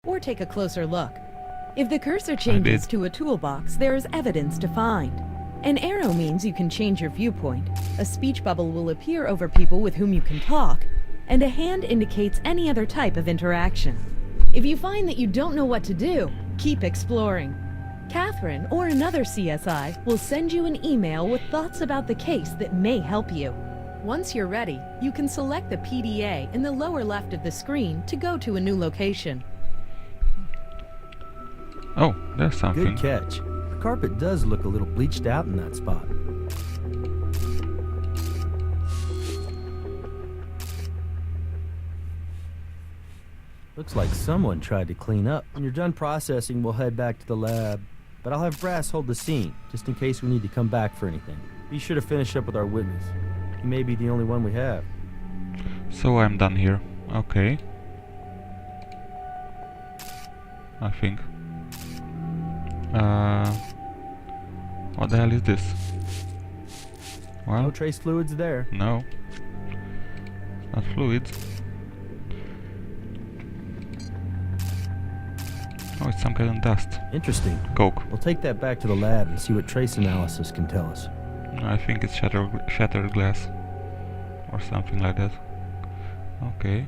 or take a closer look. If the cursor changes to a toolbox, there is evidence to find. An arrow means you can change your viewpoint. A speech bubble will appear over people with whom you can talk, and a hand indicates any other type of interaction. If you find that you don't know what to do, keep exploring. Catherine or another CSI will send you an email with thoughts about the case that may help you. Once you're ready, you can select the PDA in the lower left of the screen to go to a new location. Oh, there's something. Good catch. The carpet does look a little bleached out in that spot. Looks like someone tried to clean up. When you're done processing, we'll head back to the lab. But I'll have Brass hold the scene, just in case we need to come back for anything. Be sure to finish up with our witness. He may be the only one we have. So I'm done here. Okay. I think. What the hell is this? Well, No trace fluids there. no. It's not fluids. Oh, it's some kind of dust. Interesting. Coke. We'll take that back to the lab and see what trace analysis can tell us. I think it's shattered glass. Or something like that. Okay.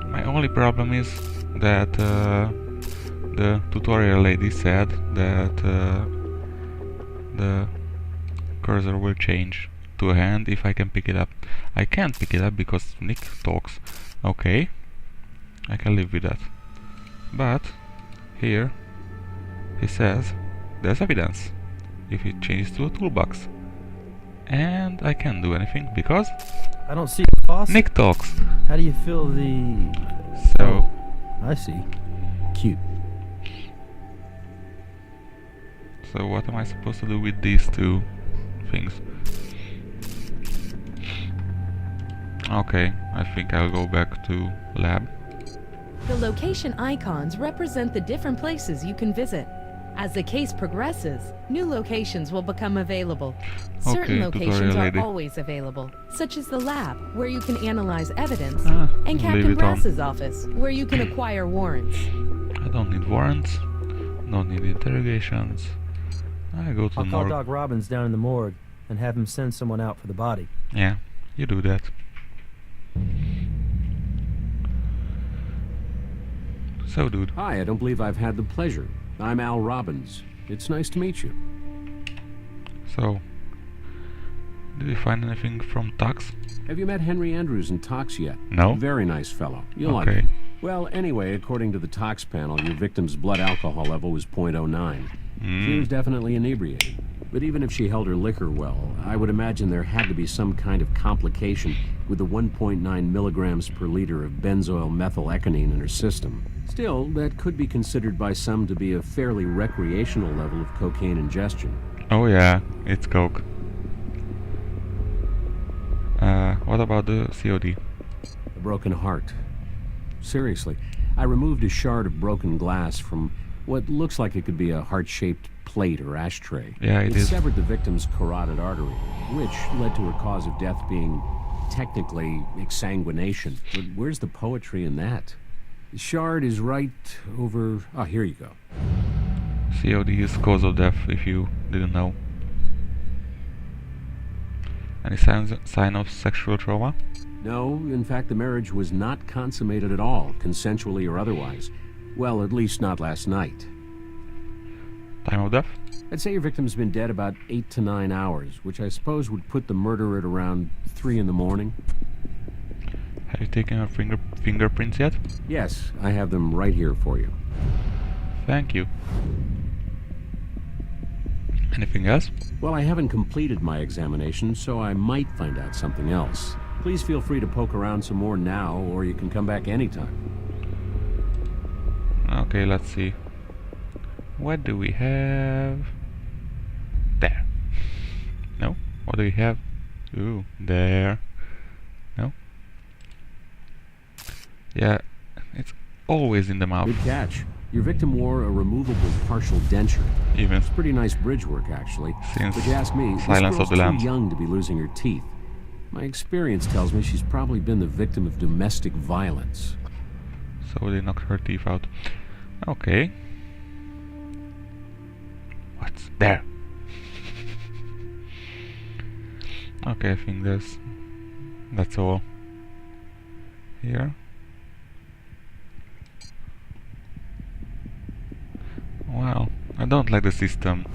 My only problem is that the tutorial lady said that the cursor will change to a hand if I can pick it up. I can't pick it up because Nick talks. Okay, I can live with that. But here he says there's evidence if it changes to a toolbox. And I can't do anything because I don't see a faucet. Nick talks. How do you feel the... So I see. Cute. So what am I supposed to do with these two things? Okay, I think I'll go back to lab. The location icons represent the different places you can visit. As the case progresses, new locations will become available. Certain locations are always available, such as the lab, where you can analyze evidence, and Captain Brass's office, where you can acquire warrants. I don't need warrants, don't need interrogations. I go to the I'll call morgue. Doc Robbins down in the morgue and have him send someone out for the body. Yeah, you do that. So, dude. Hi, I don't believe I've had the pleasure. I'm Al Robbins. It's nice to meet you. So, did you find anything from Tux? Have you met Henry Andrews in Tox yet? No. Very nice fellow. You'll like Okay. him. Well, anyway, according to the Tox panel, your victim's blood alcohol level was .09. She was definitely inebriated. But even if she held her liquor well, I would imagine there had to be some kind of complication with the 1.9 milligrams per liter of benzoyl methylecanine in her system. Still, that could be considered by some to be a fairly recreational level of cocaine ingestion. Oh yeah, it's coke. What about the COD? A broken heart. Seriously, I removed a shard of broken glass from what looks like it could be a heart-shaped plate or ashtray. Yeah, it is. Severed the victim's carotid artery, which led to her cause of death being technically exsanguination. But where's the poetry in that? The shard is right over... Oh, here you go. COD is cause of death, if you didn't know. Any sign of sexual trauma? No, in fact, the marriage was not consummated at all, consensually or otherwise. Well, at least not last night. Time of death? I'd say your victim's been dead about 8 to 9 hours, which I suppose would put the murder at around 3 in the morning. Have you taken her fingerprints yet? Yes, I have them right here for you. Thank you. Anything else? Well, I haven't completed my examination, so I might find out something else. Please feel free to poke around some more now, or you can come back anytime. Okay, let's see. What do we have? There. No? What do we have? Ooh, there. No? Yeah, it's always in the mouth. Good catch. Your victim wore a removable partial denture. Even It's pretty nice bridge work, actually. since But you ask me, this Silence girl's of the Lambs. too young to be losing her teeth. My experience tells me she's probably been the victim of domestic violence. So they knocked her teeth out. Okay. What's there? Okay, I think that's all. Here. Wow, I don't like the system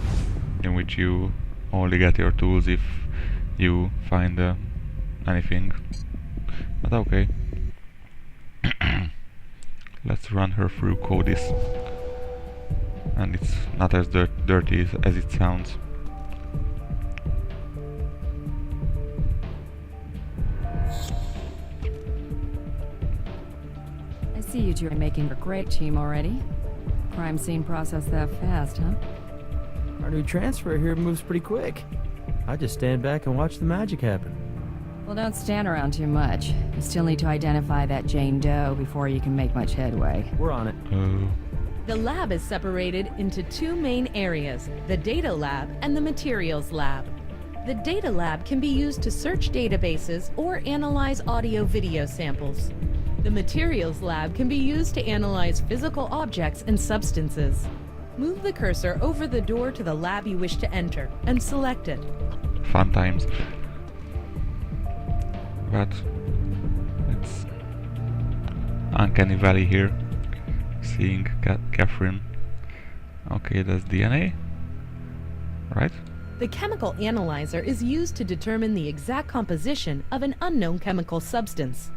in which you only get your tools if you find anything. But okay. Let's run her through Codis. And it's not as dirty as it sounds. I see you two are making a great team already. Crime scene process that fast, huh? Our new transfer here moves pretty quick. I just stand back and watch the magic happen. Well, don't stand around too much. You still need to identify that Jane Doe before you can make much headway. We're on it. The lab is separated into two main areas, the data lab and the materials lab. The data lab can be used to search databases or analyze audio-video samples. The materials lab can be used to analyze physical objects and substances. Move the cursor over the door to the lab you wish to enter and select it. Fun times. But it's uncanny valley here. Seeing Catherine. Okay, that's DNA, right? The chemical analyzer is used to determine the exact composition of an unknown chemical substance.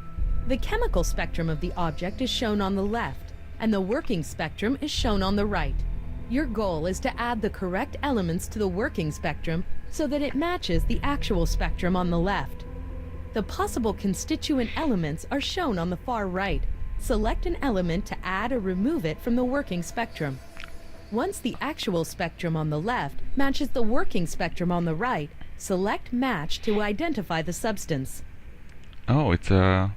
The chemical spectrum of the object is shown on the left, and the working spectrum is shown on the right. Your goal is to add the correct elements to the working spectrum so that it matches the actual spectrum on the left. The possible constituent elements are shown on the far right. Select an element to add or remove it from the working spectrum. Once the actual spectrum on the left matches the working spectrum on the right, select Match to identify the substance. Oh, it's a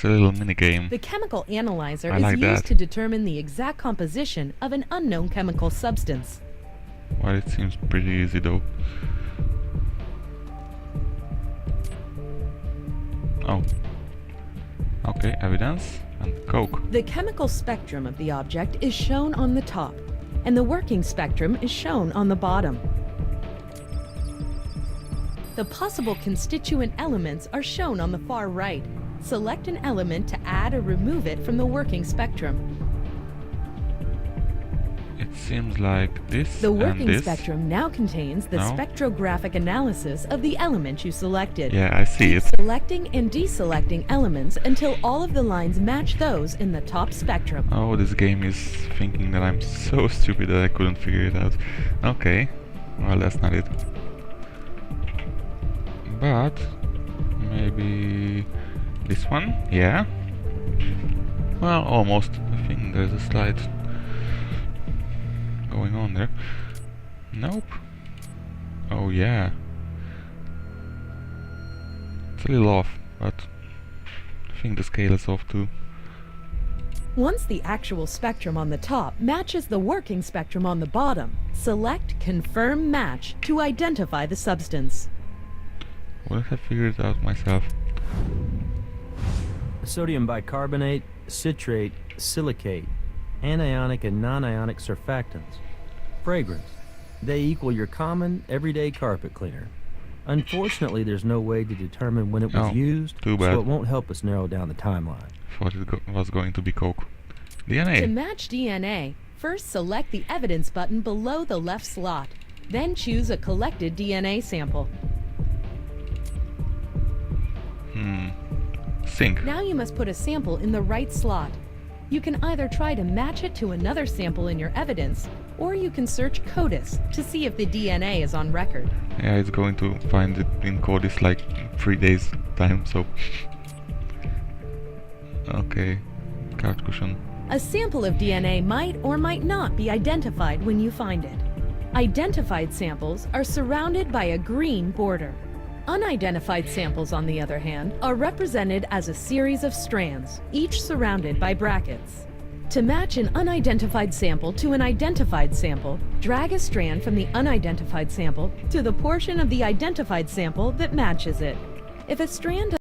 little mini game. The chemical analyzer I is like used that. to determine the exact composition of an unknown chemical substance. Well, it seems pretty easy though. Oh. Okay, evidence and coke. The chemical spectrum of the object is shown on the top, and the working spectrum is shown on the bottom. The possible constituent elements are shown on the far right. Select an element to add or remove it from the working spectrum. It seems like this The and working this. spectrum now contains the No? spectrographic analysis of the element you selected. Yeah, I see Keep it. selecting and deselecting elements until all of the lines match those in the top spectrum. Oh, this game is thinking that I'm so stupid that I couldn't figure it out. Okay, well that's not it. But maybe this one? Yeah. Well, almost. I think there's a slide going on there. Nope. Oh yeah. It's a little off, but I think the scale is off too. Once the actual spectrum on the top matches the working spectrum on the bottom, select Confirm Match to identify the substance. Well, I figured it out myself. Sodium bicarbonate, citrate, silicate, anionic and non-ionic surfactants. Fragrance. They equal your common, everyday carpet cleaner. Unfortunately, there's no way to determine when it was Oh, used, too bad. so it won't help us narrow down the timeline. Thought it was going to be coke. To DNA. match DNA, first select the Evidence button below the left slot. Then choose a collected DNA sample. Sync. Now you must put a sample in the right slot. You can either try to match it to another sample in your evidence, or you can search CODIS to see if the DNA is on record. Yeah, it's going to find it in Codis like 3 days time, so... Okay. Couch cushion. A sample of DNA might or might not be identified when you find it. Identified samples are surrounded by a green border. Unidentified samples, on the other hand, are represented as a series of strands, each surrounded by brackets. To match an unidentified sample to an identified sample, drag a strand from the unidentified sample to the portion of the identified sample that matches it. If a strand